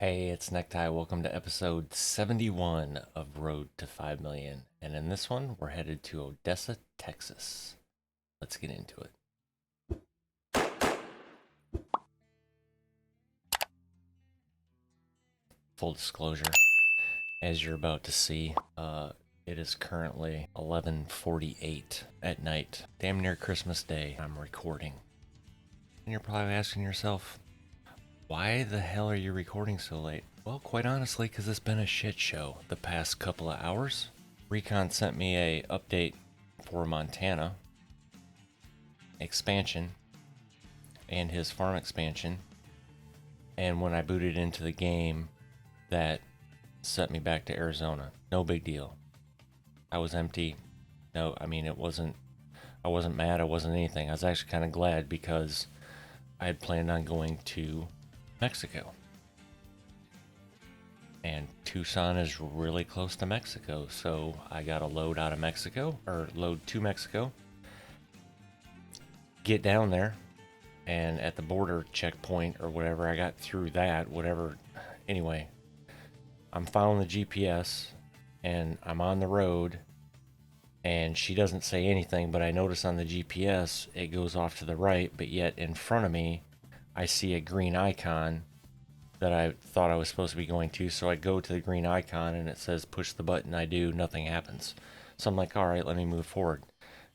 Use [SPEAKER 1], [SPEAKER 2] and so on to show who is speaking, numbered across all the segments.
[SPEAKER 1] Hey, it's Necktie. Welcome to episode 71 of Road to 5 Million. And in this one, we're headed to Odessa, Texas. Let's get into it. Full disclosure, as you're about to see, it is currently 11:48 at night, damn near Christmas Day. I'm recording. And you're probably asking yourself, why the hell are you recording so late? Well, quite honestly, because it's been a shit show the past couple of hours. Recon sent me a update for Montana expansion and his farm expansion, and when I booted into the game, that sent me back to Arizona. No big deal. I was empty. No, I mean, I wasn't mad. I wasn't anything. I was actually kind of glad because I had planned on going to Mexico. And Tucson is really close to Mexico, so I got a load out of Mexico, or load to Mexico. Get down there, and at the border checkpoint or whatever, I got through that, whatever. Anyway, I'm following the GPS, and I'm on the road, and she doesn't say anything, but I notice on the GPS it goes off to the right, but yet in front of me, I see a green icon that I thought I was supposed to be going to, so I go to the green icon and it says push the button. I do, nothing happens. So I'm like, all right, let me move forward.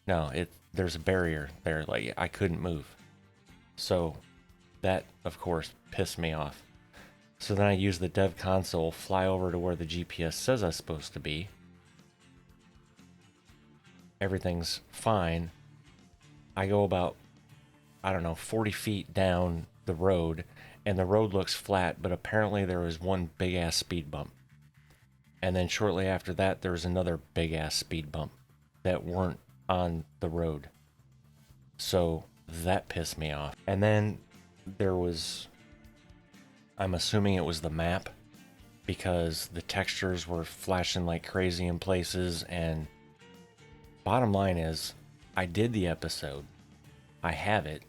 [SPEAKER 1] No, there's a barrier there, like I couldn't move. So that, of course, pissed me off. So then I use the dev console, fly over to where the GPS says I'm supposed to be. Everything's fine. I go about, I don't know, 40 feet down the road, and the road looks flat, but apparently there was one big ass speed bump. And then shortly after that, there was another big ass speed bump that weren't on the road. So that pissed me off. And then there was, I'm assuming it was the map, because the textures were flashing like crazy in places. And bottom line is, I did the episode, I have it,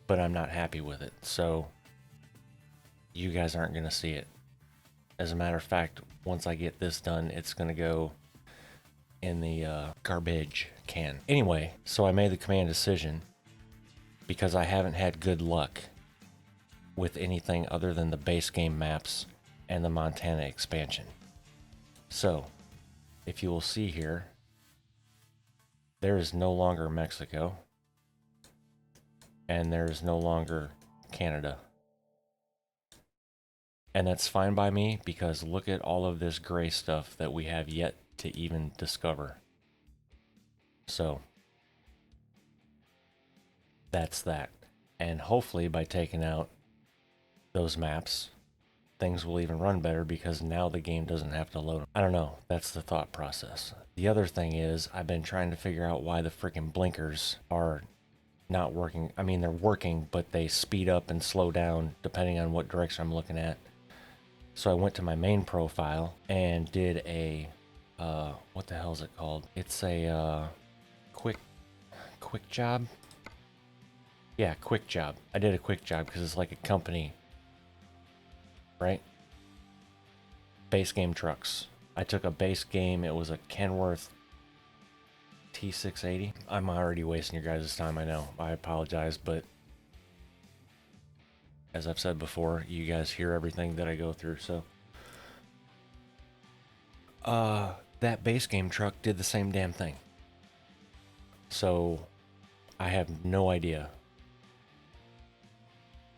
[SPEAKER 1] but I'm not happy with it. So you guys aren't going to see it. As a matter of fact, once I get this done, it's going to go in the garbage can. Anyway, so I made the command decision because I haven't had good luck with anything other than the base game maps and the Montana expansion. So, if you will see here, there is no longer Mexico, and there is no longer Canada. And that's fine by me, because look at all of this gray stuff that we have yet to even discover. So that's that. And hopefully by taking out those maps, things will even run better, because now the game doesn't have to load them. I don't know. That's the thought process. The other thing is, I've been trying to figure out why the freaking blinkers are not working. I mean, they're working, but they speed up and slow down depending on what direction I'm looking at. So I went to my main profile and did a, what the hell is it called? It's a quick job. Yeah, quick job. I did a quick job because it's like a company, right? Base game trucks. I took a base game. It was a Kenworth T680. I'm already wasting your guys' time, I know. I apologize, but as I've said before, you guys hear everything that I go through, so. That base game truck did the same damn thing. So, I have no idea.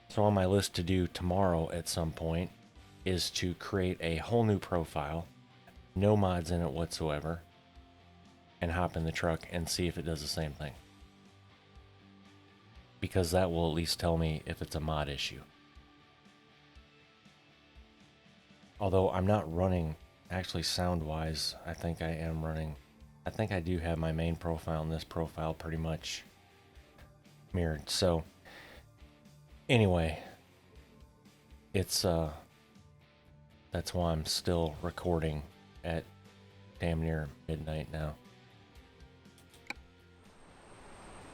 [SPEAKER 1] So on my list to do tomorrow at some point is to create a whole new profile, no mods in it whatsoever, and hop in the truck and see if it does the same thing. Because that will at least tell me if it's a mod issue. Although I'm not running, actually sound-wise, I think I am running. I think I do have my main profile and this profile pretty much mirrored. So, anyway, it's, that's why I'm still recording at damn near midnight now.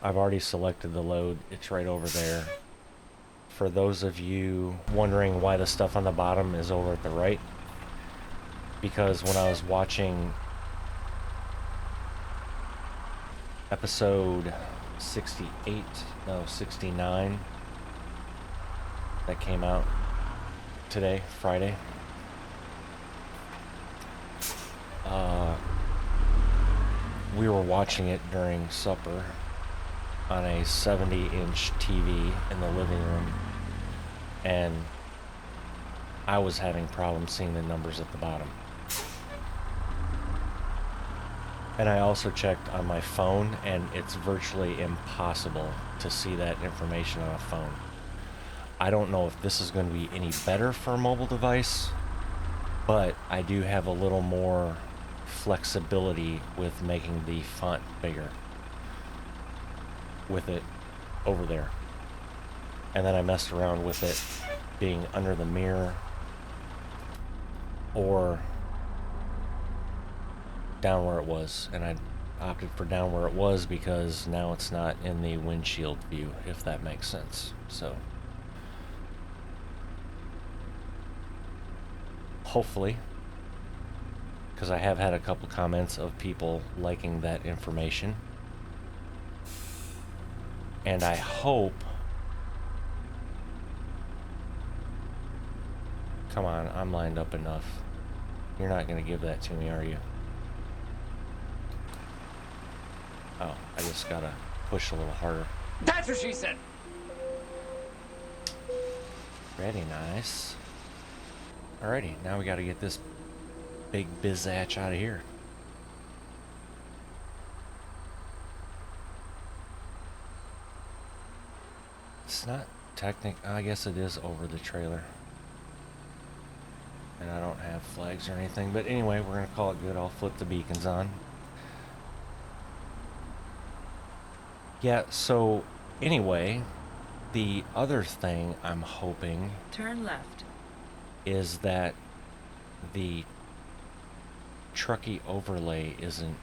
[SPEAKER 1] I've already selected the load. It's right over there. for those of you wondering why the stuff on the bottom is over at the right, because when I was watching episode 69 that came out today, Friday, we were watching it during supper on a 70-inch TV in the living room, and I was having problems seeing the numbers at the bottom. And I also checked on my phone, and it's virtually impossible to see that information on a phone. I don't know if this is going to be any better for a mobile device, but I do have a little more flexibility with making the font bigger with it over there. And then I messed around with it being under the mirror or down where it was, and I opted for down where it was because now it's not in the windshield view, if that makes sense. So hopefully, because I have had a couple comments of people liking that information, and I hope, come on, I'm lined up enough. You're not going to give that to me, are you? Oh, I just gotta push a little harder.
[SPEAKER 2] That's what she said!
[SPEAKER 1] Very nice. Alrighty, now we gotta get this big bizacch out of here. It's not I guess it is over the trailer. And I don't have flags or anything, but anyway, we're gonna call it good. I'll flip the beacons on. Yeah, so anyway, the other thing I'm hoping
[SPEAKER 3] turn left
[SPEAKER 1] is that the trucky overlay isn't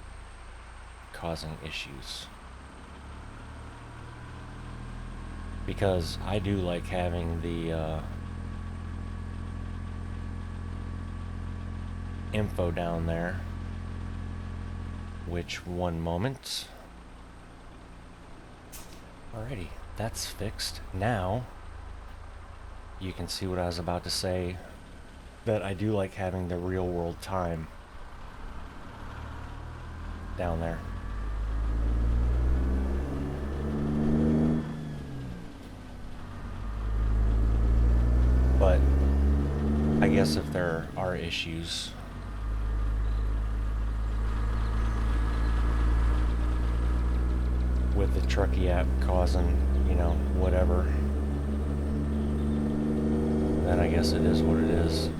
[SPEAKER 1] causing issues. Because I do like having the info down there. Which, one moment. Alrighty, that's fixed. Now, you can see what I was about to say, that I do like having the real world time down there. But I guess if there are issues, with the Truckee app causing, you know, whatever, then I guess it is what it is.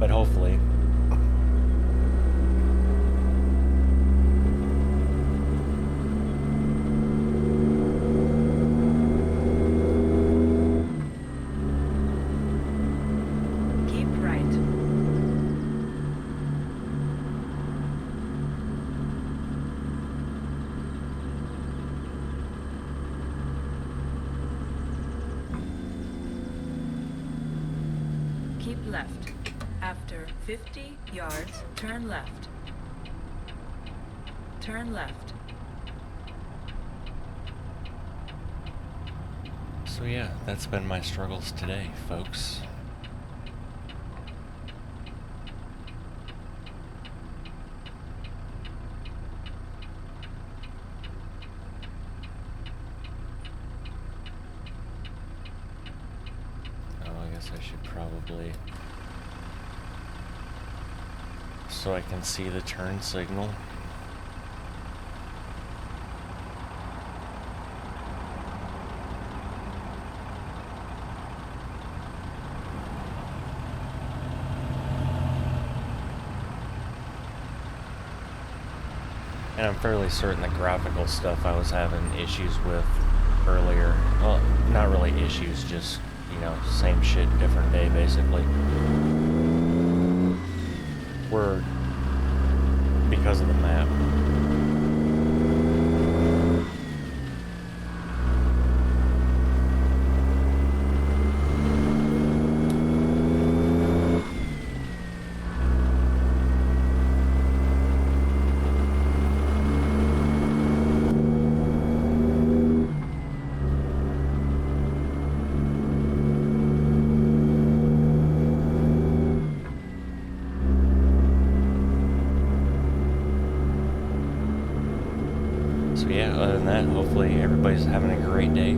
[SPEAKER 1] But hopefully
[SPEAKER 3] left. After 50 yards, turn left. Turn left.
[SPEAKER 1] So yeah, that's been my struggles today, folks. Oh, I guess I should probably... so I can see the turn signal. And I'm fairly certain the graphical stuff I was having issues with earlier. Well, not really issues, just, you know, same shit, different day, basically. We're because of the map. So yeah, other than that, hopefully everybody's having a great day.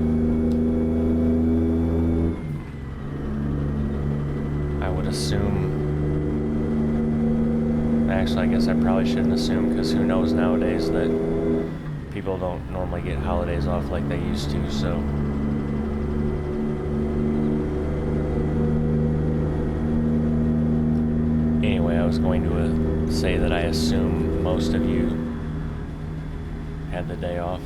[SPEAKER 1] I would assume, actually I guess I probably shouldn't assume, because who knows nowadays that people don't normally get holidays off like they used to, so. Anyway, I was going to say that I assume most of you had the day off.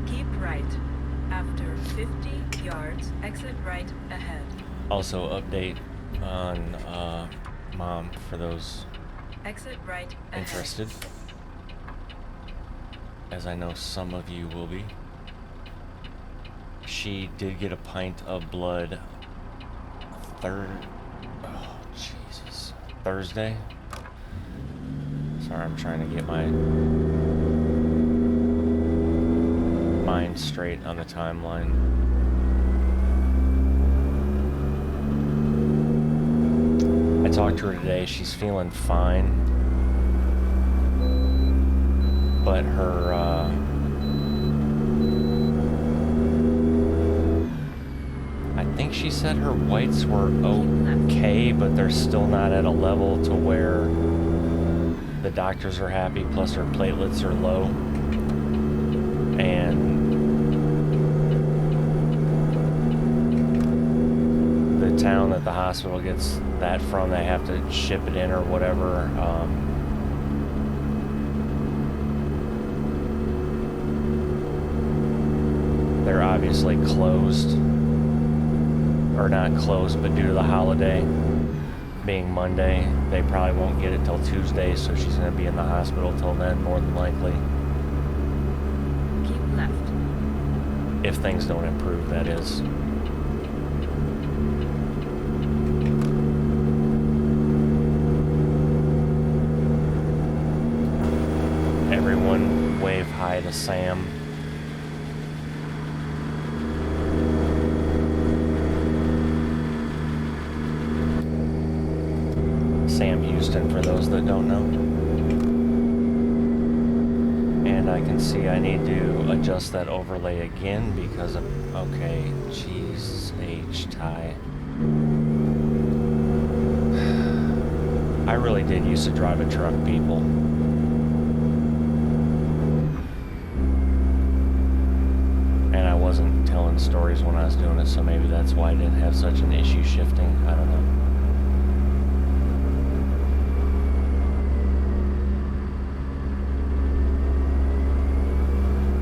[SPEAKER 3] Keep right. After 50 yards, exit right ahead.
[SPEAKER 1] Also, update on Mom for those
[SPEAKER 3] Exit right ahead.
[SPEAKER 1] interested, as I know some of you will be. She did get a pint of blood Thursday. Sorry, I'm trying to get my mind straight on the timeline. I talked to her today. She's feeling fine, but her I think she said her whites were okay, but they're still not at a level to where the doctors are happy, plus her platelets are low. And the town that the hospital gets that from, they have to ship it in or whatever. They're obviously closed. Or not closed, but due to the holiday being Monday, they probably won't get it till Tuesday, so she's going to be in the hospital till then, more than likely.
[SPEAKER 3] Keep left.
[SPEAKER 1] If things don't improve, that is. Everyone wave hi to Sam. Sam Houston, for those that don't know. And I can see I need to adjust that overlay again because of, okay, jeez, Ty. I really did used to drive a truck, people. And I wasn't telling stories when I was doing it, so maybe that's why I didn't have such an issue shifting. I don't know.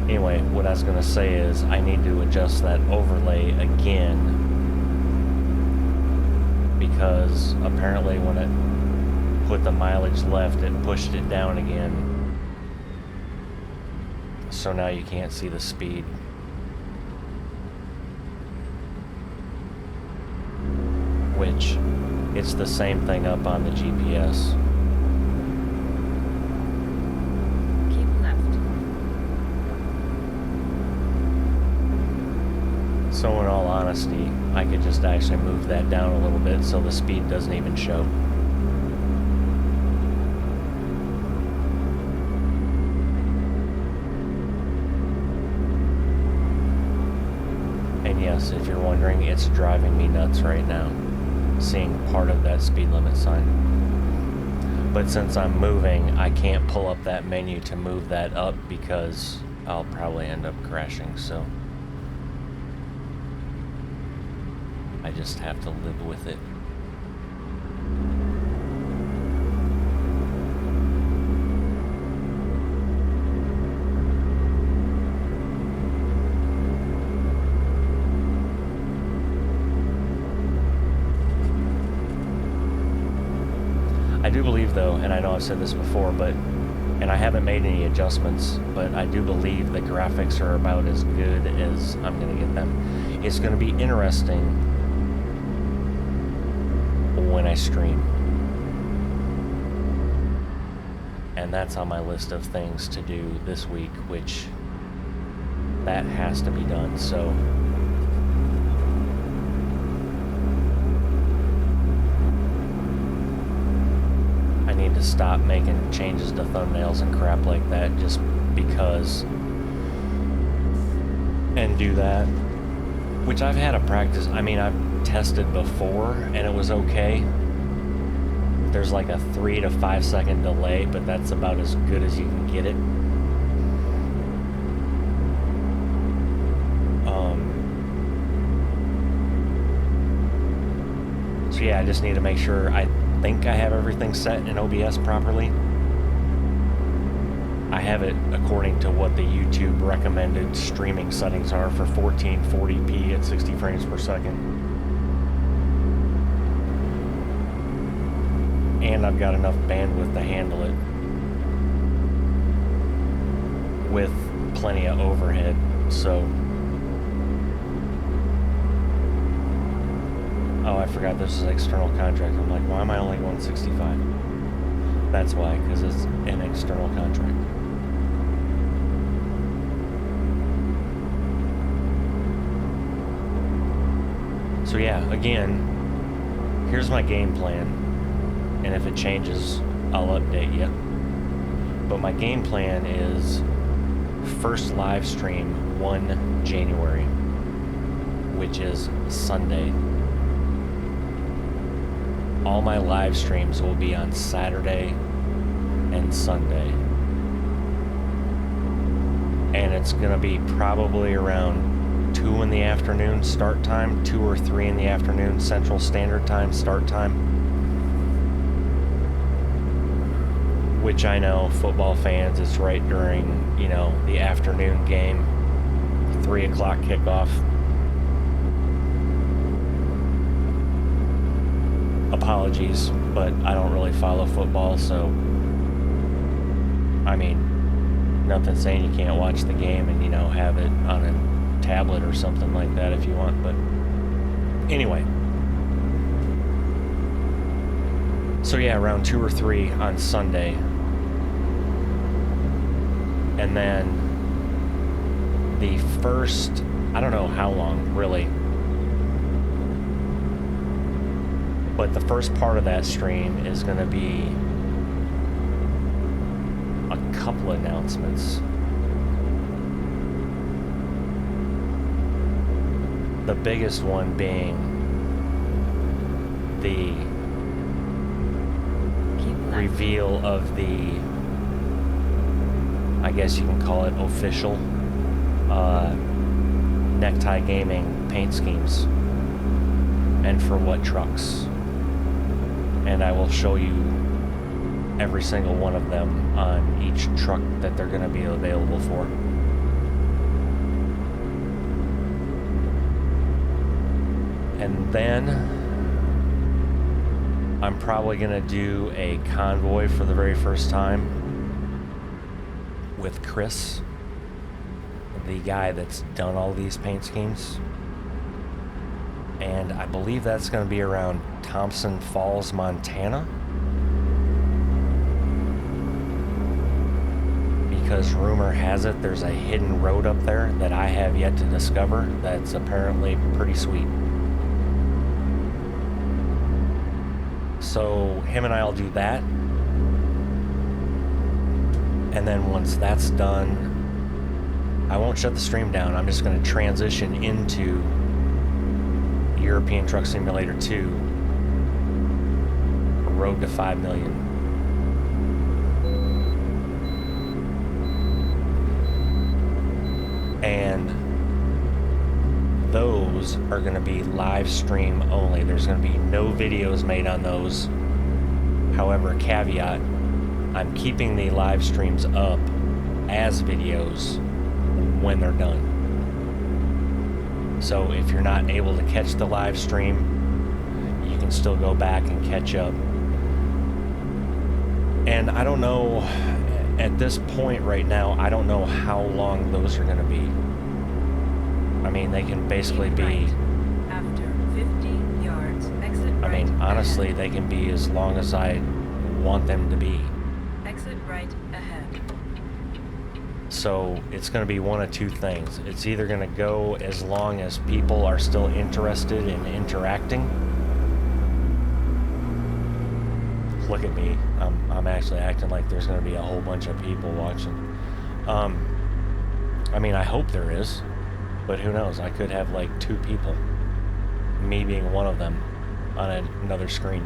[SPEAKER 1] Anyway, what I was going to say is I need to adjust that overlay again, because apparently when it put the mileage left, it pushed it down again. So now you can't see the speed. Which, it's the same thing up on the GPS. So in all honesty, I could just actually move that down a little bit so the speed doesn't even show. And yes, if you're wondering, it's driving me nuts right now, seeing part of that speed limit sign. But since I'm moving, I can't pull up that menu to move that up because I'll probably end up crashing, so I just have to live with it. do believe though, and I know I've said this before, and I haven't made any adjustments, but I do believe the graphics are about as good as I'm going to get them. It's going to be interesting when I stream. And that's on my list of things to do this week, which that has to be done, so I need to stop making changes to thumbnails and crap like that just because, and do that, which I've had a practice. I mean, I've tested before and it was okay. There's like a 3 to 5 second delay, but that's about as good as you can get it. So yeah, I just need to make sure. I think I have everything set in OBS properly. I have it according to what the YouTube recommended streaming settings are for 1440p at 60 frames per second. And I've got enough bandwidth to handle it with plenty of overhead, so... Oh, I forgot this is external contract. I'm like, why am I only going 65? That's why, because it's an external contract. So yeah, again, here's my game plan. And if it changes, I'll update you. But my game plan is first live stream 1 January, which is Sunday. All my live streams will be on Saturday and Sunday. And it's going to be probably around 2 in the afternoon start time, 2 or 3 in the afternoon Central Standard Time start time. Which I know, football fans, it's right during, you know, the afternoon game, 3 o'clock kickoff. Apologies, but I don't really follow football, so I mean, nothing saying you can't watch the game and, you know, have it on a tablet or something like that if you want, but anyway. So yeah, around 2 or 3 on Sunday. And then the first, I don't know how long, really. But the first part of that stream is going to be a couple announcements. The biggest one being the reveal of the, I guess you can call it official, Necktie Gaming paint schemes, and for what trucks. And I will show you every single one of them on each truck that they're going to be available for. And then I'm probably going to do a convoy for the very first time with Chris, the guy that's done all these paint schemes. And I believe that's going to be around Thompson Falls, Montana. Because rumor has it there's a hidden road up there that I have yet to discover that's apparently pretty sweet. So him and I will do that. And then once that's done, I won't shut the stream down. I'm just going to transition into European Truck Simulator 2, Road to 5 million. And those are going to be live stream only. There's going to be no videos made on those. However, caveat, I'm keeping the live streams up as videos when they're done. So if you're not able to catch the live stream, you can still go back and catch up And I don't know, at this point right now, I don't know how long those are going to be. I mean, they can basically be...
[SPEAKER 3] Right. After 50 yards, exit right.
[SPEAKER 1] I mean, honestly,
[SPEAKER 3] ahead.
[SPEAKER 1] they can be as long as I want them to be.
[SPEAKER 3] Exit right ahead.
[SPEAKER 1] So it's going to be one of two things. It's either going to go as long as people are still interested in interacting. Look at me. I'm actually acting like there's going to be a whole bunch of people watching. I mean, I hope there is, but who knows? I could have like 2 people, me being one of them, on another screen.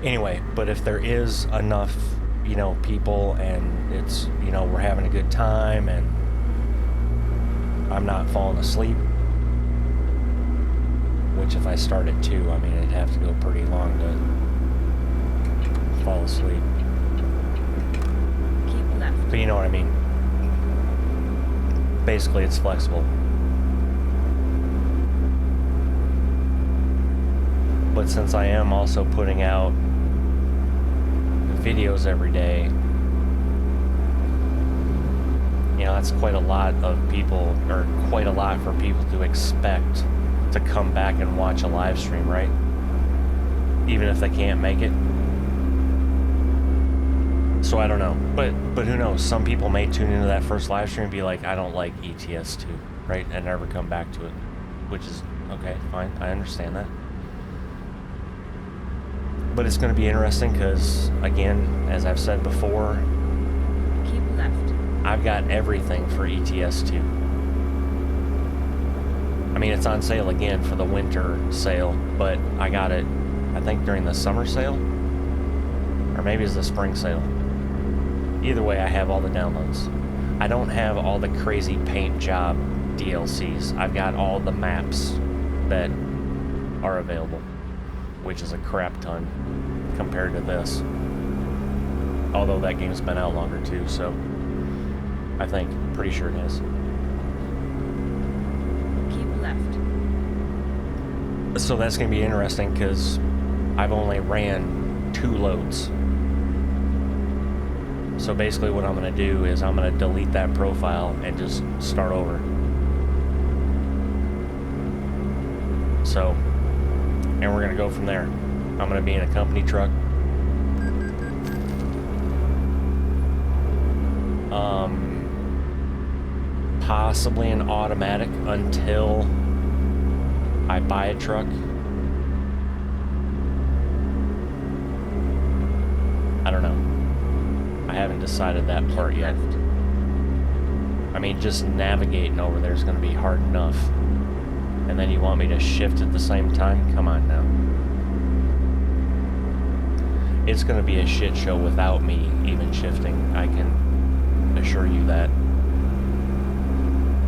[SPEAKER 1] Anyway, but if there is enough, you know, people and it's, you know, we're having a good time and I'm not falling asleep, which if I start at 2, I mean, it'd have to go pretty long to fall asleep.
[SPEAKER 3] Keep left.
[SPEAKER 1] But you know what I mean. Basically, it's flexible. But since I am also putting out videos every day, you know, that's quite a lot of people, or quite a lot for people to expect to come back and watch a live stream, right? Even if they can't make it. So I don't know, but who knows? Some people may tune into that first live stream and be like, I don't like ATS 2, right? And never come back to it, which is okay, fine. I understand that. But it's going to be interesting because, again, as I've said before,
[SPEAKER 3] Keep left.
[SPEAKER 1] I've got everything for ETS 2. I mean, it's on sale again for the winter sale, but I got it, I think, during the summer sale, or maybe it's the spring sale. Either way, I have all the downloads. I don't have all the crazy paint job DLCs. I've got all the maps that are available, which is a crap ton compared to this. Although that game's been out longer too, so I think, pretty sure it has.
[SPEAKER 3] Keep left.
[SPEAKER 1] So that's going to be interesting because I've only ran 2 loads. So basically what I'm going to do is I'm going to delete that profile and just start over. So, and we're going to go from there. I'm going to be in a company truck. Possibly an automatic until I buy a truck. I don't know. I haven't decided that part yet. I mean, just navigating over there is going to be hard enough. And then you want me to shift at the same time? Come on now. It's going to be a shit show without me even shifting. I can assure you that.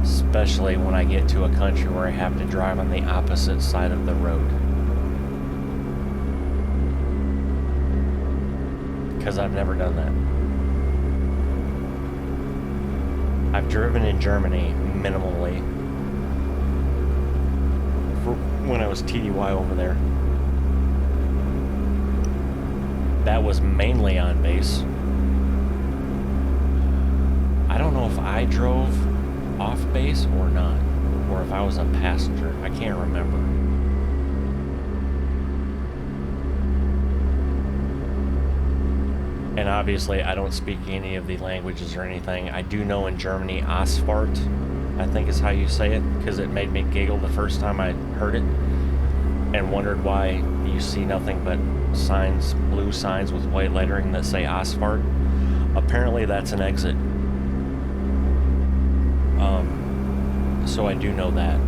[SPEAKER 1] Especially when I get to a country where I have to drive on the opposite side of the road. Because I've never done that. I've driven in Germany minimally for when I was TDY over there. That was mainly on base. I don't know if I drove off base or not, or if I was a passenger. I can't remember. And obviously I don't speak any of the languages or anything. I do know in Germany Asphalt, I think is how you say it, because it made me giggle the first time I heard it and wondered why you see nothing but signs, blue signs with white lettering that say Asphalt. Apparently that's an exit. So I do know that.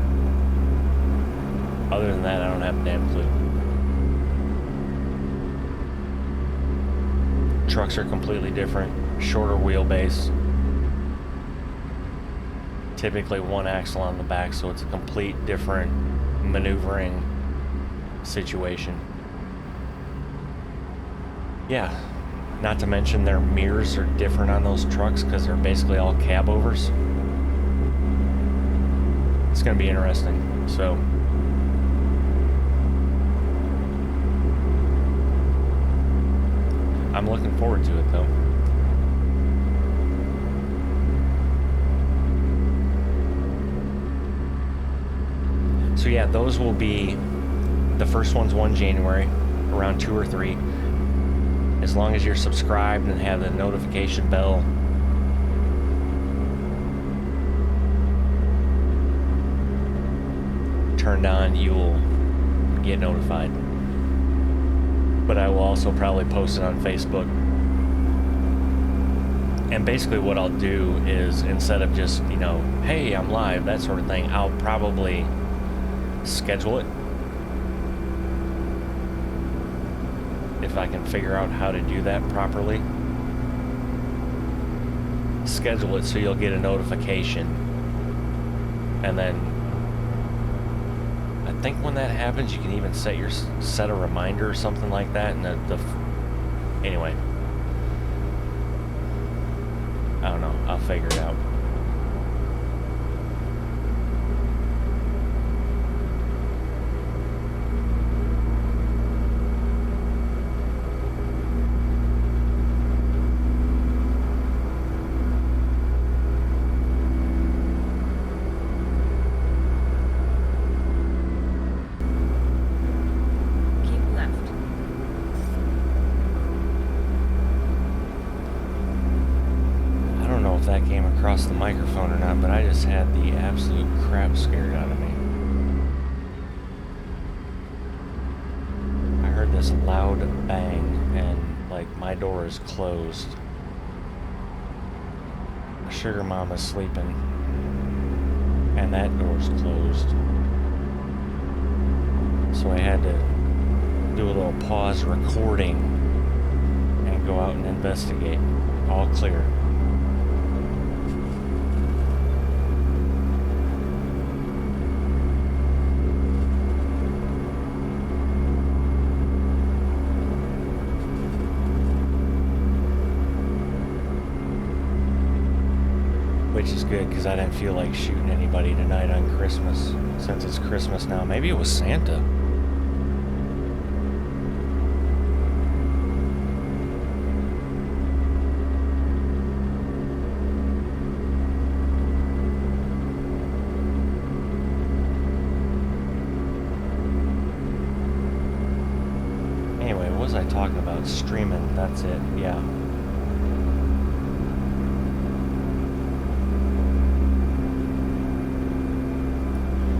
[SPEAKER 1] Other than that, I don't have a damn clue. Trucks are completely different. Shorter wheelbase. Typically 1 axle on the back, so it's a complete different maneuvering situation. Yeah. Not to mention their mirrors are different on those trucks because they're basically all cab overs. It's going to be interesting. So I'm looking forward to it though. So yeah, those will be, the first one's 1 January, around 2 or 3. As long as you're subscribed and have the notification bell turned on, you will get notified. But I will also probably post it on Facebook. And basically what I'll do is, instead of just, you know, hey, I'm live, that sort of thing, I'll probably schedule it. If I can figure out how to do that properly. Schedule it so you'll get a notification. And then I think when that happens, you can even set a reminder or something like that. And anyway, I don't know. I'll figure it out. Across the microphone or not, but I just had the absolute crap scared out of me. I heard this loud bang and like my door is closed. Sugar Mama's sleeping and that door's closed. So I had to do a little pause recording and go out and investigate. All clear. Which is good, because I didn't feel like shooting anybody tonight on Christmas, since it's Christmas now. Maybe it was Santa. Anyway, what was I talking about? Streaming, that's it, yeah.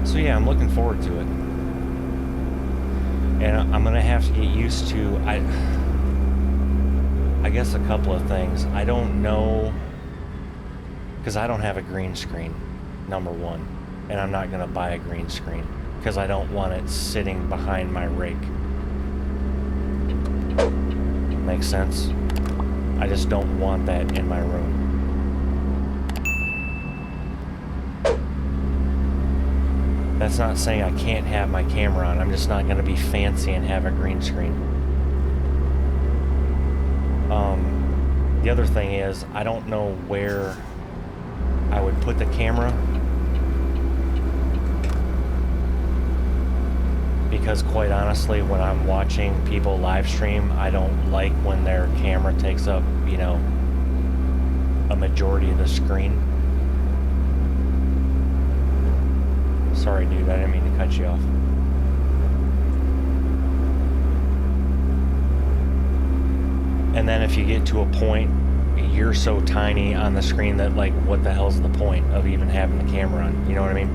[SPEAKER 1] So yeah, I'm looking forward to it. And I'm gonna have to get used to, I guess a couple of things. I don't know, because I don't have a green screen, number one. And I'm not gonna buy a green screen, because I don't want it sitting behind my rig. Makes sense? I just don't want that in my room. That's not saying I can't have my camera on. I'm just not going to be fancy and have a green screen. The other thing is, I don't know where I would put the camera. Because quite honestly, when I'm watching people live stream, I don't like when their camera takes up, you know, a majority of the screen. Sorry, dude, I didn't mean to cut you off. And then if you get to a point, you're so tiny on the screen that, like, what the hell's the point of even having the camera on? You know what I mean?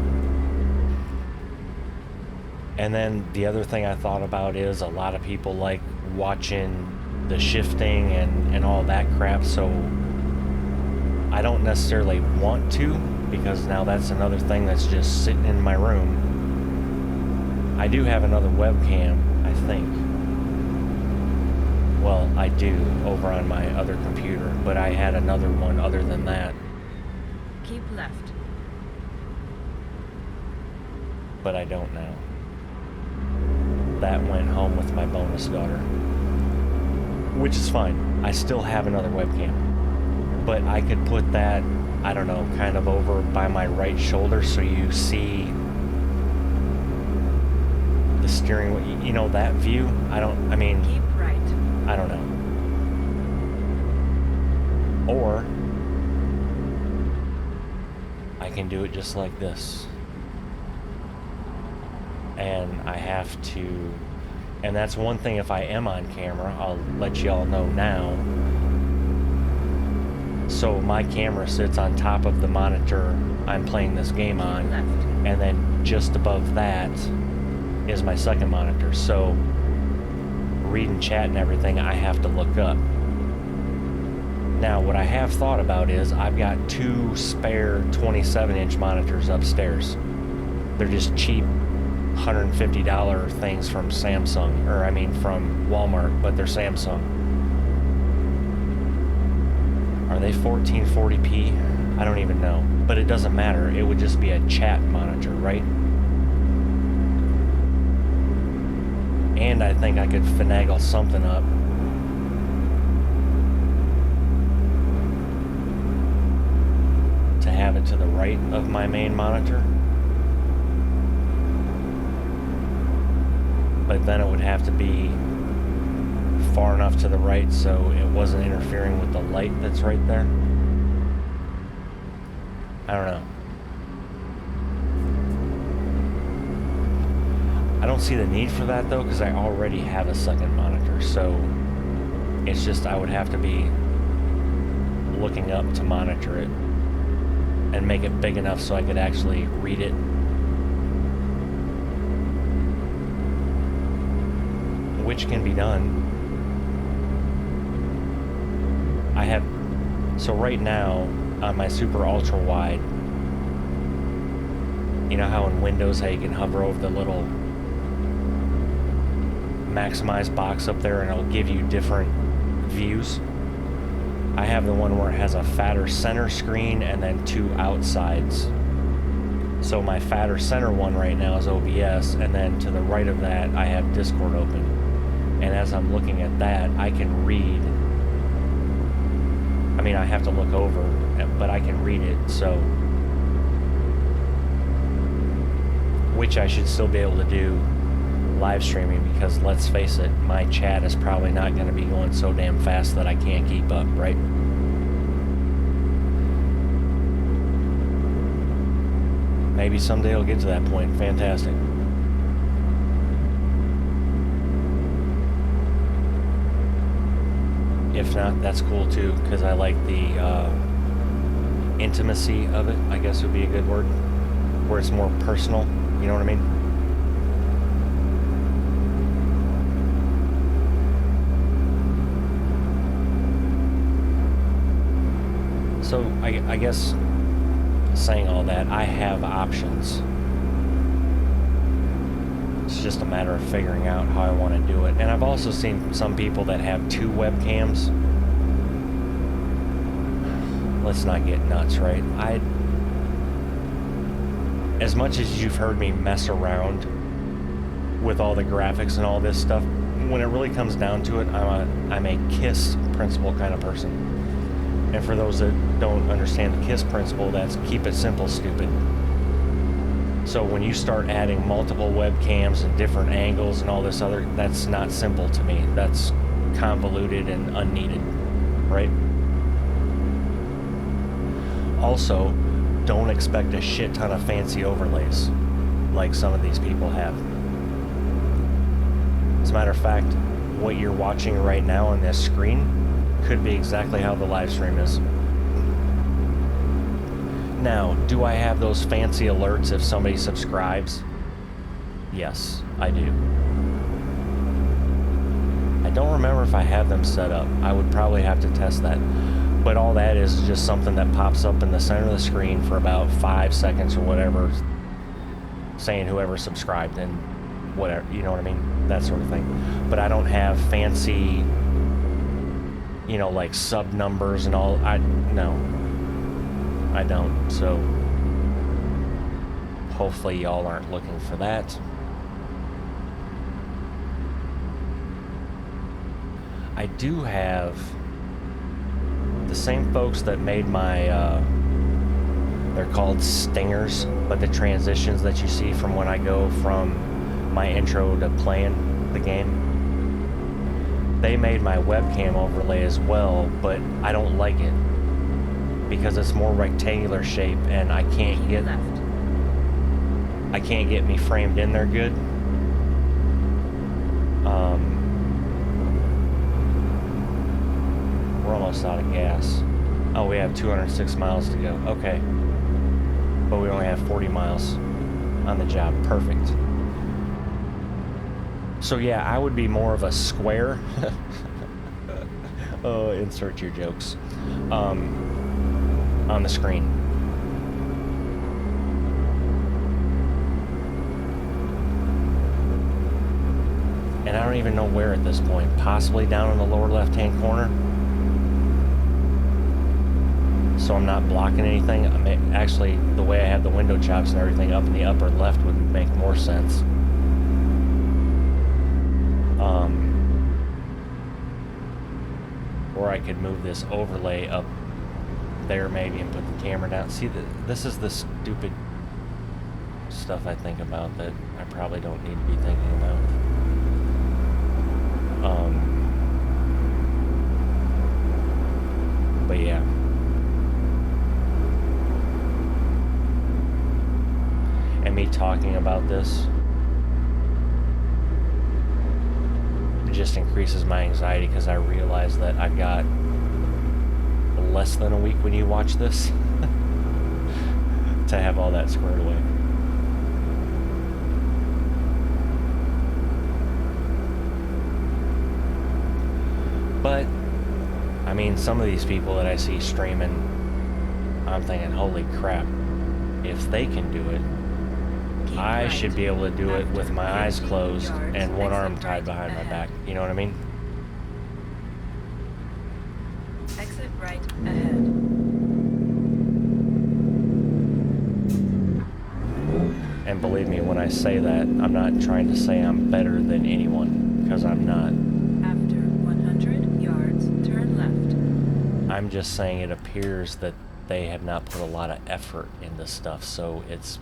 [SPEAKER 1] And then the other thing I thought about is a lot of people like watching the shifting and all that crap, so I don't necessarily want to, because now that's another thing that's just sitting in my room. I do have another webcam, I think. Well, I do, over on my other computer, but I had another one other than that.
[SPEAKER 3] Keep left.
[SPEAKER 1] But I don't now. That went home with my bonus daughter. Which is fine. I still have another webcam. But I could put that, I don't know, kind of over by my right shoulder so you see the steering wheel. You know, that view?
[SPEAKER 3] Keep right.
[SPEAKER 1] I don't know. can do it just like this. And I have to, and that's one thing if I am on camera, I'll let y'all know now. So my camera sits on top of the monitor I'm playing this game on, and then just above that is my second monitor. So reading chat and everything, I have to look up. Now, what I have thought about is I've got 2 spare 27-inch monitors upstairs. They're just cheap $150 things from Samsung, or I mean from Walmart, but they're Samsung. Are they 1440p? I don't even know, but it doesn't matter. It would just be a chat monitor, right? And I think I could finagle something up. To have it to the right of my main monitor. But then it would have to be far enough to the right so it wasn't interfering with the light that's right there. I don't know. I don't see the need for that though, because I already have a second monitor, so it's just I would have to be looking up to monitor it and make it big enough so I could actually read it. Which can be done. I have, so right now on my super ultra wide, you know how in Windows how you can hover over the little maximize box up there and it'll give you different views? I have the one where it has a fatter center screen and then 2 outsides. So my fatter center one right now is OBS, and then to the right of that I have Discord open. And as I'm looking at that, I can read. I mean, I have to look over, but I can read it, so. Which I should still be able to do live streaming, because let's face it, my chat is probably not going to be going so damn fast that I can't keep up, right? Maybe someday I'll get to that point. Fantastic. If not, that's cool too, because I like the intimacy of it, I guess would be a good word, where it's more personal, you know what I mean? So I guess saying all that, I have options. It's just a matter of figuring out how I want to do it. And I've also seen some people that have 2 webcams. Let's not get nuts, right? As much as you've heard me mess around with all the graphics and all this stuff, when it really comes down to it, I'm a KISS principle kind of person. And for those that don't understand the KISS principle, that's keep it simple, stupid. So when you start adding multiple webcams and different angles and all this other, that's not simple to me. That's convoluted and unneeded, right? Also, don't expect a shit ton of fancy overlays like some of these people have. As a matter of fact, what you're watching right now on this screen could be exactly how the live stream is. Now, do I have those fancy alerts if somebody subscribes? Yes, I do. I don't remember if I have them set up. I would probably have to test that. But all that is just something that pops up in the center of the screen for about 5 seconds or whatever, saying whoever subscribed and whatever, you know what I mean? That sort of thing. But I don't have fancy, you know, like sub numbers and all. No, I don't. So hopefully y'all aren't looking for that. I do have the same folks that made my they're called stingers, but the transitions that you see from when I go from my intro to playing the game, they made my webcam overlay as well, but I don't like it. because it's more rectangular shape, and I can't
[SPEAKER 3] Keep
[SPEAKER 1] get
[SPEAKER 3] left.
[SPEAKER 1] me framed in there good. We're almost out of gas. Oh, we have 206 miles to go. Okay. But we only have 40 miles on the job. Perfect. So yeah, I would be more of a square. Oh, insert your jokes. On the screen. And I don't even know where at this point. Possibly down in the lower left-hand corner. So I'm not blocking anything. Actually, the way I have the window chops and everything up in the upper left would make more sense. Or I could move this overlay up there maybe and put the camera down. See, this is the stupid stuff I think about that I probably don't need to be thinking about. But yeah. And me talking about this just increases my anxiety because I realize that I've got less than a week when you watch this to have all that squared away. But I mean, some of these people that I see streaming, I'm thinking, holy crap, if they can do it, I should be able to do it with my eyes closed and one arm tied behind my back. You know what I mean?
[SPEAKER 3] Exit right ahead.
[SPEAKER 1] And believe me, when I say that, I'm not trying to say I'm better than anyone, because I'm not.
[SPEAKER 3] After 100 yards, turn left.
[SPEAKER 1] I'm just saying it appears that they have not put a lot of effort into stuff, so it's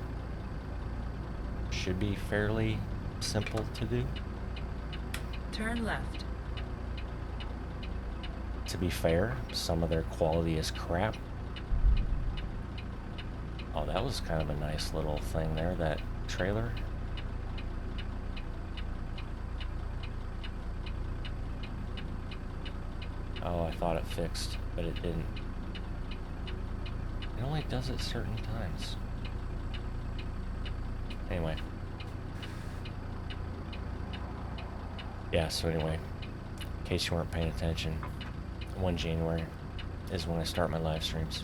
[SPEAKER 1] should be fairly simple to do.
[SPEAKER 3] Turn left.
[SPEAKER 1] To be fair, some of their quality is crap. Oh, that was kind of a nice little thing there, that trailer. Oh, I thought it fixed, but it didn't. It only does it certain times. Anyway. Yeah, so anyway, in case you weren't paying attention, 1 January is when I start my live streams.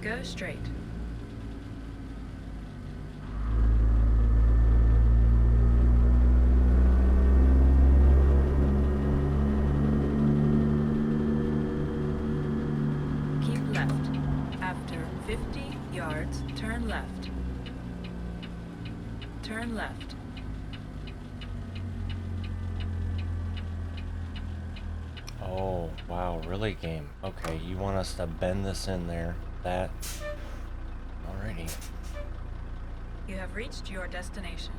[SPEAKER 3] Go straight. Keep left. After 50 yards, turn left. Turn left.
[SPEAKER 1] Oh, wow, really, game? Okay, you want us to bend this in there, that. Alrighty.
[SPEAKER 3] You have reached your destination.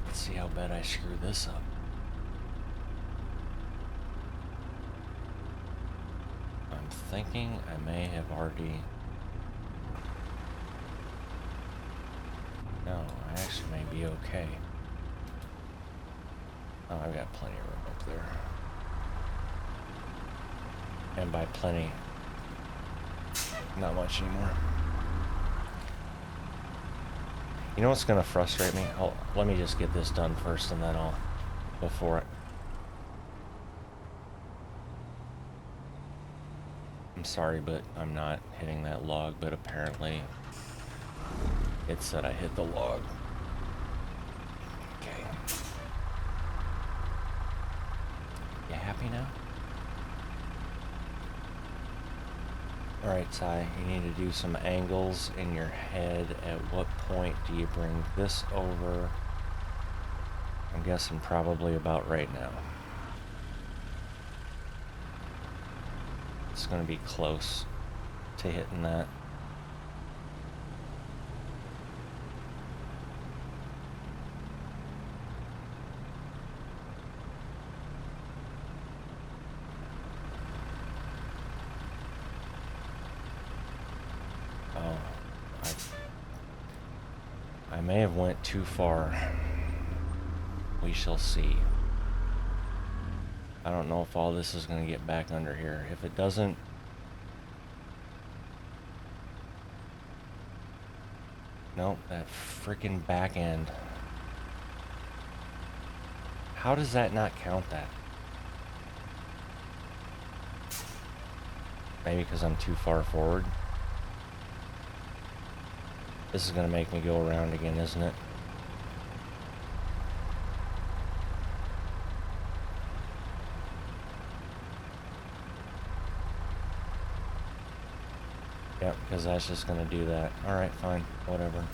[SPEAKER 1] Let's see how bad I screw this up. I'm thinking I may have already... No, I actually may be okay. Oh, I've got plenty of room up there. And by plenty, not much anymore. You know what's gonna frustrate me? Let me just get this done first and then I'll go for it. I'm sorry, but I'm not hitting that log, but apparently it said I hit the log. Okay. Alright, Ty, you need to do some angles in your head. At what point do you bring this over? I'm guessing probably about right now. It's going to be close to hitting that. I may have went too far. We shall see. I don't know if all this is going to get back under here. If it doesn't... Nope, that freaking back end. How does that not count that? Maybe because I'm too far forward. This is going to make me go around again, isn't it? Yep, because that's just going to do that. Alright, fine. Whatever.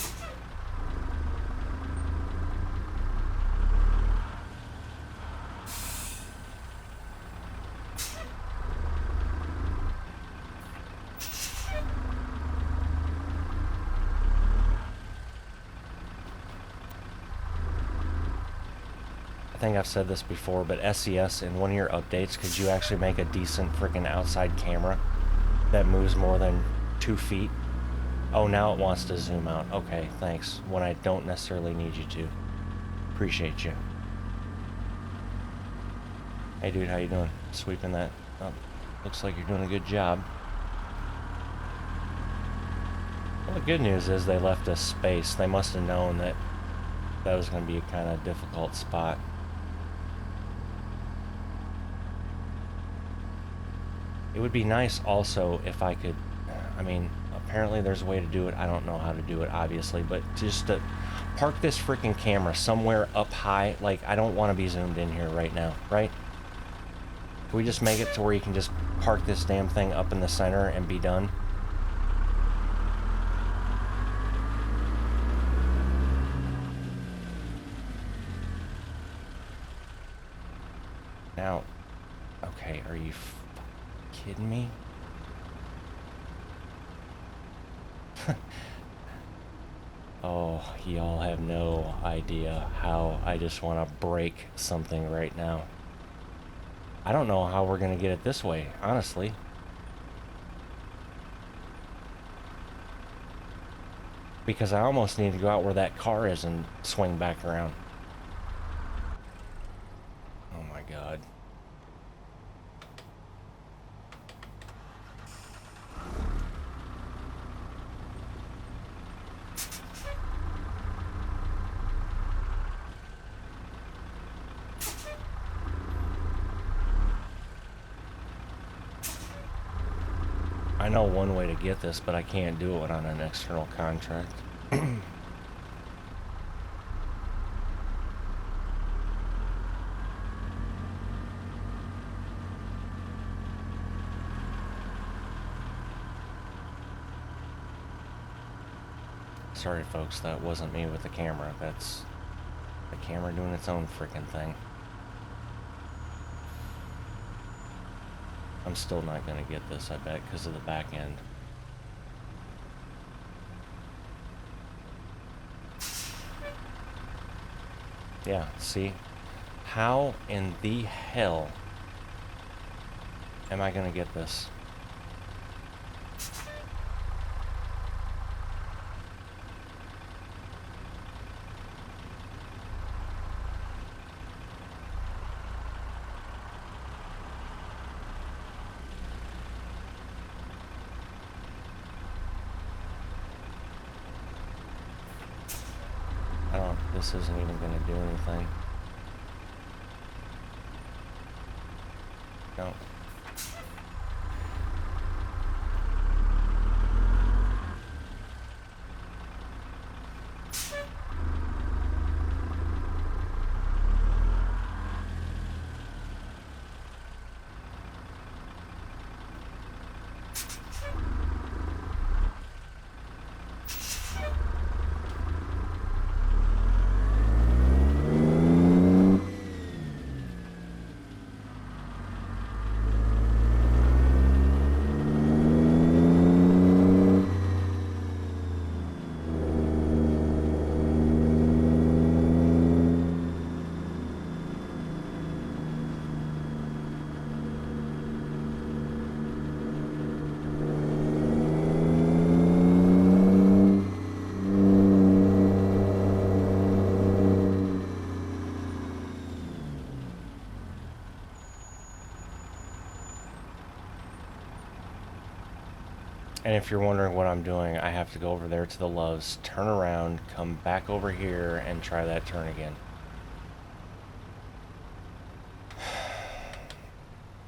[SPEAKER 1] I think I've said this before, but SES in one of your updates, could you actually make a decent freaking outside camera that moves more than 2 feet? Oh, now it wants to zoom out. Okay, thanks. When I don't necessarily need you to. Appreciate you. Hey dude, how you doing? Sweeping that up. Looks like you're doing a good job. Well, the good news is they left us space. They must have known that that was going to be a kind of difficult spot. It would be nice also if I could, I mean, apparently there's a way to do it. I don't know how to do it, obviously, but just to park this freaking camera somewhere up high. Like, I don't want to be zoomed in here right now, right? Can we just make it to where you can just park this damn thing up in the center and be done? Now, okay, are you kidding me? Oh, y'all have no idea how I just want to break something right now. I don't know how we're going to get it this way, honestly. Because I almost need to go out where that car is and swing back around. Oh my God. I know one way to get this, but I can't do it on an external contract. Sorry folks, that wasn't me with the camera. That's the camera doing its own freaking thing. I'm still not going to get this, I bet, because of the back end. Yeah, see? How in the hell am I going to get this? This isn't even going to do anything. No. And if you're wondering what I'm doing, I have to go over there to the Loves, turn around, come back over here, and try that turn again.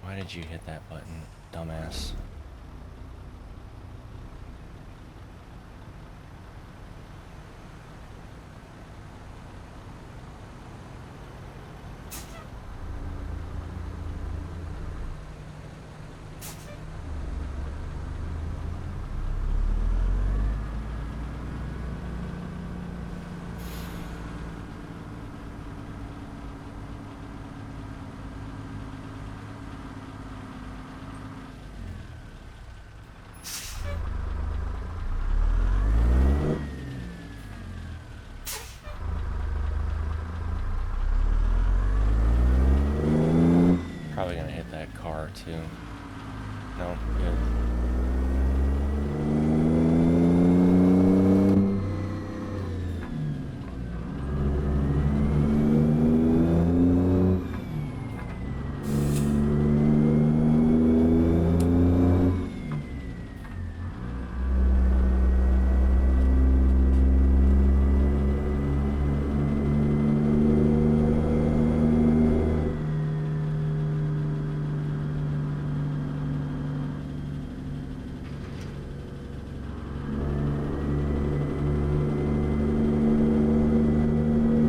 [SPEAKER 1] Why did you hit that button, dumbass? Probably gonna hit that car too. No, good.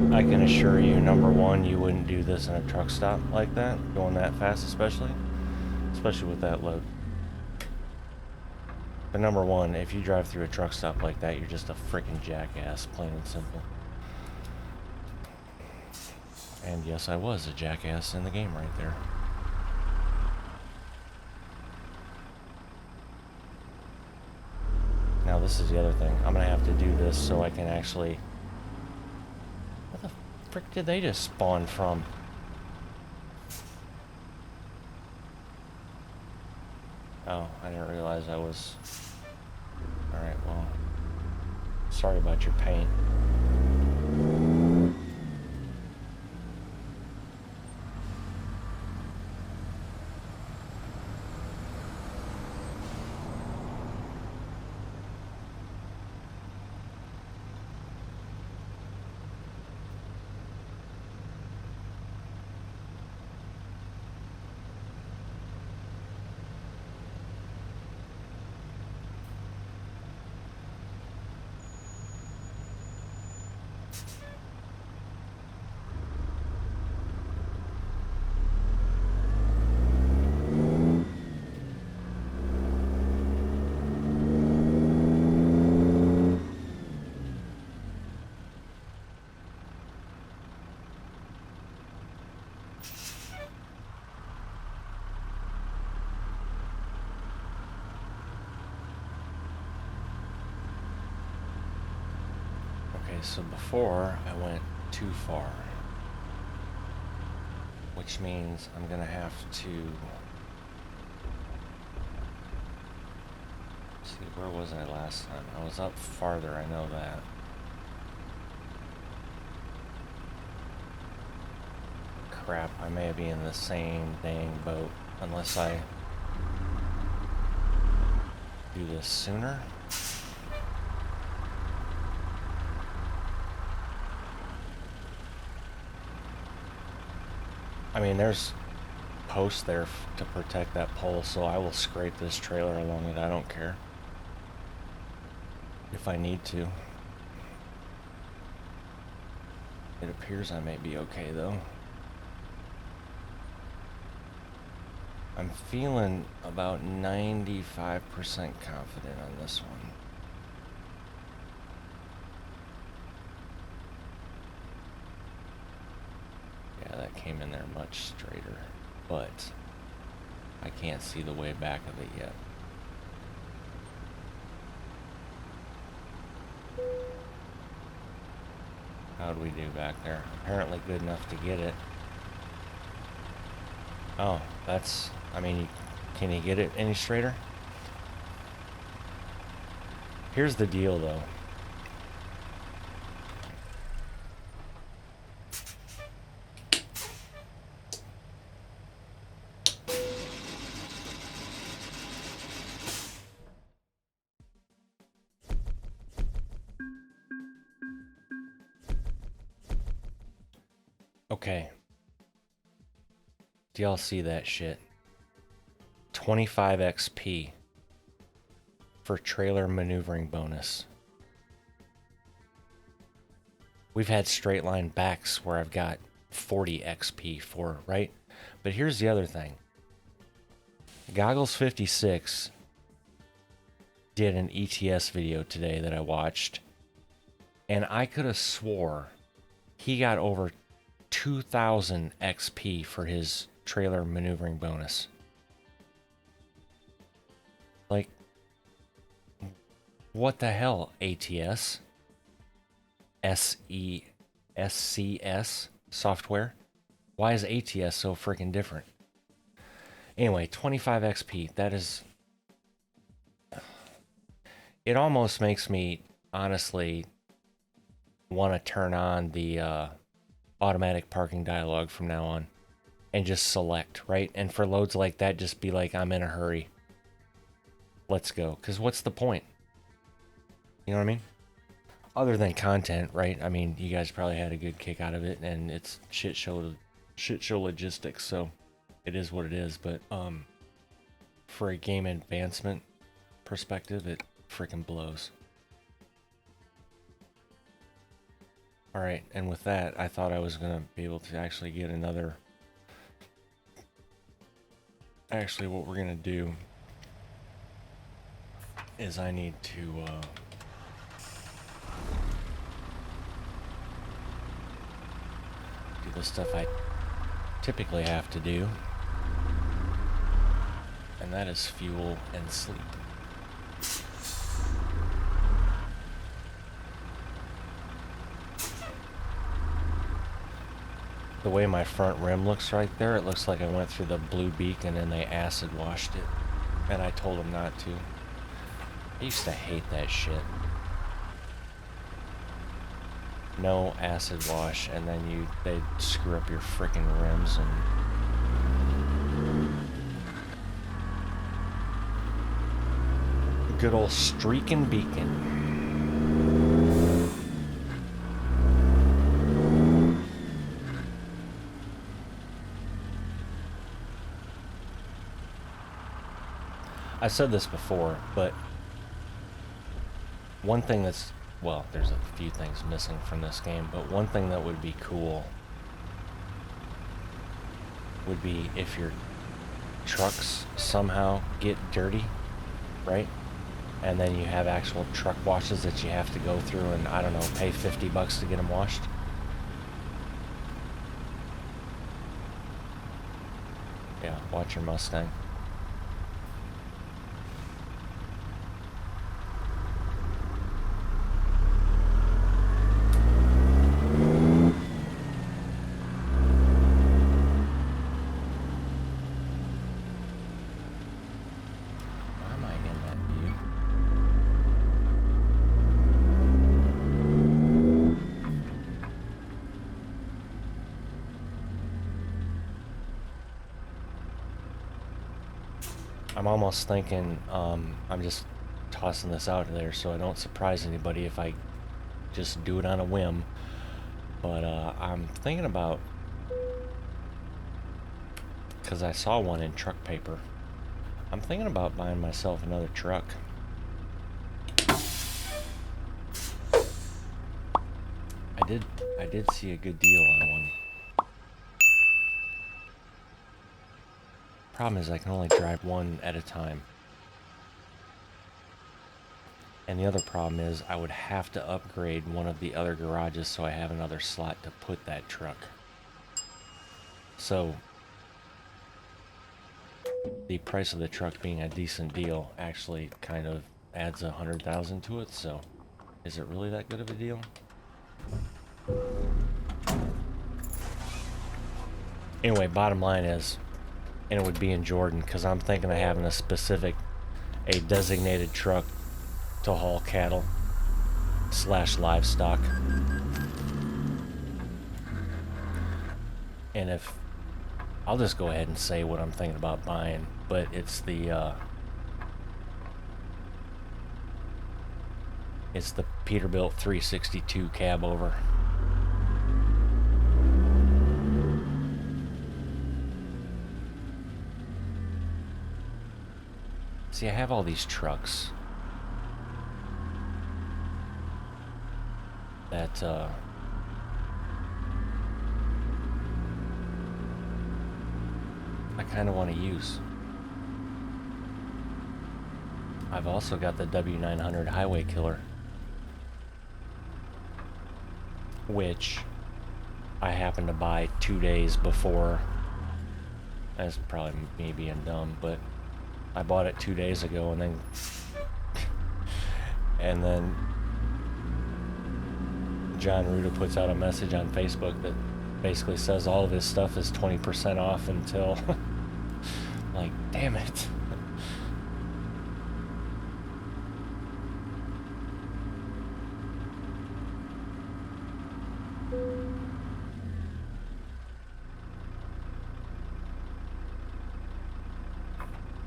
[SPEAKER 1] I can assure you, number one, you wouldn't do this in a truck stop like that, going that fast especially with that load. But number one, if you drive through a truck stop like that, you're just a freaking jackass, plain and simple. And yes, I was a jackass in the game right there. Now this is the other thing. I'm gonna have to do this so I can actually... Where the frick did they just spawn from? Oh, I didn't realize I was... Alright, well... Sorry about your pain. Okay, so before I went too far, which means I'm gonna have to see, where was I last time? I was up farther, I know that. Crap, I may be in the same dang boat unless I do this sooner. I mean, there's posts there to protect that pole, so I will scrape this trailer along it. I don't care. If I need to. It appears I may be okay, though. I'm feeling about 95% confident on this one. That came in there much straighter, but I can't see the way back of it yet. How'd we do back there? Apparently good enough to get it. Oh, that's, I mean, can you get it any straighter? Here's the deal though. Okay. Do y'all see that shit? 25 XP for trailer maneuvering bonus. We've had straight line backs where I've got 40 XP for, right? But here's the other thing. Goggles 56 did an ETS video today that I watched, and I could have swore he got over 2,000 XP for his trailer maneuvering bonus. Like, what the hell, ATS? SCS software? Why is ATS so freaking different? Anyway, 25 XP, that is... It almost makes me, honestly, want to turn on the automatic parking dialogue from now on. And just select, right? And for loads like that, just be like, I'm in a hurry. Let's go. Because what's the point? You know what I mean? Other than content, right? I mean, you guys probably had a good kick out of it, and it's shit show logistics, so it is what it is. But for a game advancement perspective, it freaking blows. All right, and with that, I thought I was gonna be able to actually get another. Actually, what we're gonna do is I need to do the stuff I typically have to do, and that is fuel and sleep. The way my front rim looks right there, it looks like I went through the blue beak and then they acid washed it, and I told them not to. I used to hate that shit. No acid wash, and then they screw up your freaking rims and... Good old streaking beacon. I said this before, but one thing that's, well, there's a few things missing from this game, but one thing that would be cool would be if your trucks somehow get dirty, right? And then you have actual truck washes that you have to go through and, I don't know, pay $50 to get them washed. Yeah, watch your Mustang. I'm almost thinking, I'm just tossing this out there so I don't surprise anybody if I just do it on a whim, but I'm thinking about, because I saw one in truck paper, I'm thinking about buying myself another truck. I did see a good deal on one. Problem is I can only drive one at a time. And the other problem is I would have to upgrade one of the other garages so I have another slot to put that truck. So the price of the truck being a decent deal actually kind of adds 100,000 to it, so is it really that good of a deal? Anyway, bottom line is, and it would be in Jordan, because I'm thinking of having a designated truck to haul cattle / livestock. And if, I'll just go ahead and say what I'm thinking about buying, but it's the Peterbilt 362 cab over. See, I have all these trucks that, I kind of want to use. I've also got the W900 Highway Killer, which I happened to buy 2 days before. That's probably me being dumb, but I bought it 2 days ago, and then John Ruda puts out a message on Facebook that basically says all of his stuff is 20% off until like, damn it.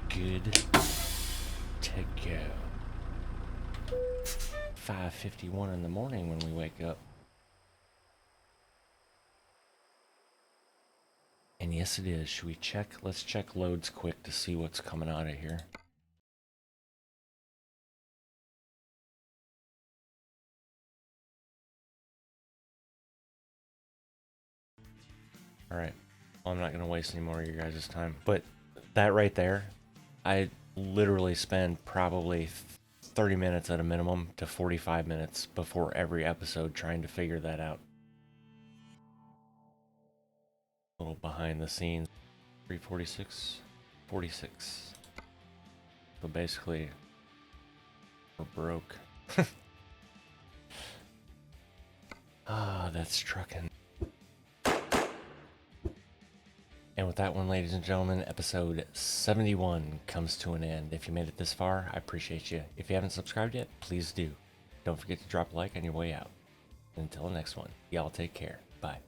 [SPEAKER 1] Good to go. 5:51 in the morning when we wake up. And yes, it is. Should we check? Let's check loads quick to see what's coming out of here. Alright. Well, I'm not going to waste any more of your guys' time. But that right there, I literally spend probably 30 minutes at a minimum to 45 minutes before every episode trying to figure that out. A little behind the scenes. 346, 46. So basically, we're broke. Ah, that's trucking. And with that one, ladies and gentlemen, episode 71 comes to an end. If you made it this far, I appreciate you. If you haven't subscribed yet, please do. Don't forget to drop a like on your way out. Until the next one, y'all take care. Bye.